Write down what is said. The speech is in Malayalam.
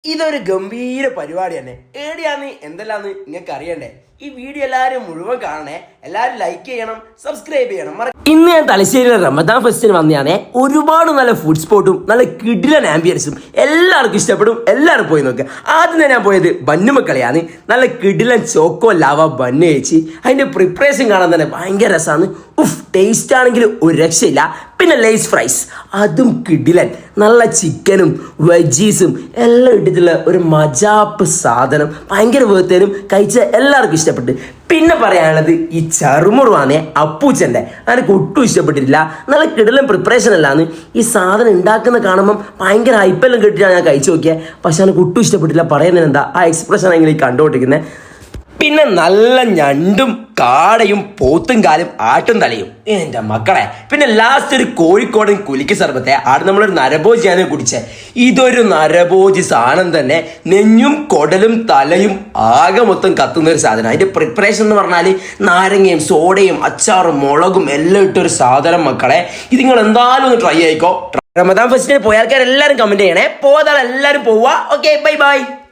ഇതൊരു ഗംഭീര പരിപാടി തന്നെ. ഏടിയാന്ന് എന്തെല്ലാന്ന് നിങ്ങൾക്ക് അറിയണ്ടേ? ഈ വീഡിയോ എല്ലാവരും മുഴുവൻ കാണണേ. എല്ലാവരും ലൈക്ക് ചെയ്യണം, സബ്സ്ക്രൈബ് ചെയ്യണം. ഇന്ന് ഞാൻ തലശ്ശേരിയിലെ റമദാൻ ഫെസ്റ്റിന് വന്നതാണേ. ഒരുപാട് നല്ല ഫുഡ് സ്പോട്ടും നല്ല കിടിലൻ ആംബിയൻസും എല്ലാവർക്കും ഇഷ്ടപ്പെടും. എല്ലാവരും പോയി നോക്കുക. ആദ്യം തന്നെ ഞാൻ പോയത് ബന്നുമക്കളെയാണ്. നല്ല കിടിലൻ ചോക്കോ ലാവ ബന്ന് കഴിച്ച് അതിന്റെ പ്രിപ്പറേഷൻ കാണാൻ തന്നെ ഭയങ്കര രസമാണ്. ടേസ്റ്റ് ആണെങ്കിൽ ഒരു രക്ഷയില്ല. പിന്നെ ലേസ് ഫ്രൈസ്, അതും കിടിലൻ. നല്ല ചിക്കനും വെജീസും എല്ലാം ഇട്ടിട്ടുള്ള ഒരു മജാപ്പ് സാധനം. ഭയങ്കര വേർത്തേനും കഴിച്ച എല്ലാവർക്കും ഇഷ്ടപ്പെട്ടു. പിന്നെ പറയാനുള്ളത് ഈ ചെറുമുറുവാണേ അപ്പൂച്ചൻ്റെ. എനിക്ക് ഒട്ടും ഇഷ്ടപ്പെട്ടിട്ടില്ല. നല്ല കിടിലൻ പ്രിപ്പറേഷൻ അല്ലാന്ന്. ഈ സാധനം ഉണ്ടാക്കുന്ന കാണുമ്പം ഭയങ്കര ഹൈപ്പെല്ലാം കിട്ടിയിട്ടാണ് ഞാൻ കഴിച്ചു നോക്കിയത്. പക്ഷെ എനിക്ക് ഒട്ടും ഇഷ്ടപ്പെട്ടില്ല. പറയുന്നത് എന്താ, ആ എക്സ്പ്രഷൻ ആണെങ്കിൽ കണ്ടുകൊണ്ടിരിക്കുന്നത്. പിന്നെ നല്ല ഞണ്ടും കാടയും പോത്തും കാലും ആട്ടും തലയും എൻ്റെ മക്കളെ. പിന്നെ ലാസ്റ്റ് ഒരു കോഴിക്കോടൻ കുലിക്ക് സർബത്തെ ആട് നമ്മളൊരു നരഭോജിയാണ് കുടിച്ചത്. ഇതൊരു നരഭോജി സാധനം തന്നെ. നെഞ്ഞും കൊടലും തലയും ആകെ മൊത്തം കത്തുന്ന ഒരു സാധനം. അതിന്റെ പ്രിപ്പറേഷൻ എന്ന് പറഞ്ഞാൽ നാരങ്ങയും സോഡയും അച്ചാറും മുളകും എല്ലാം ഇട്ടൊരു സാധനം മക്കളെ. ഇത് നിങ്ങൾ എന്തായാലും ഒന്ന് ട്രൈ ആയിക്കോ. റമദാൻ ഫെസ്റ്റിന് പോയ ആൾക്കാർ എല്ലാവരും കമന്റ് ചെയ്യണേ. പോകാതെ എല്ലാവരും പോവുക. Okay, bye bye.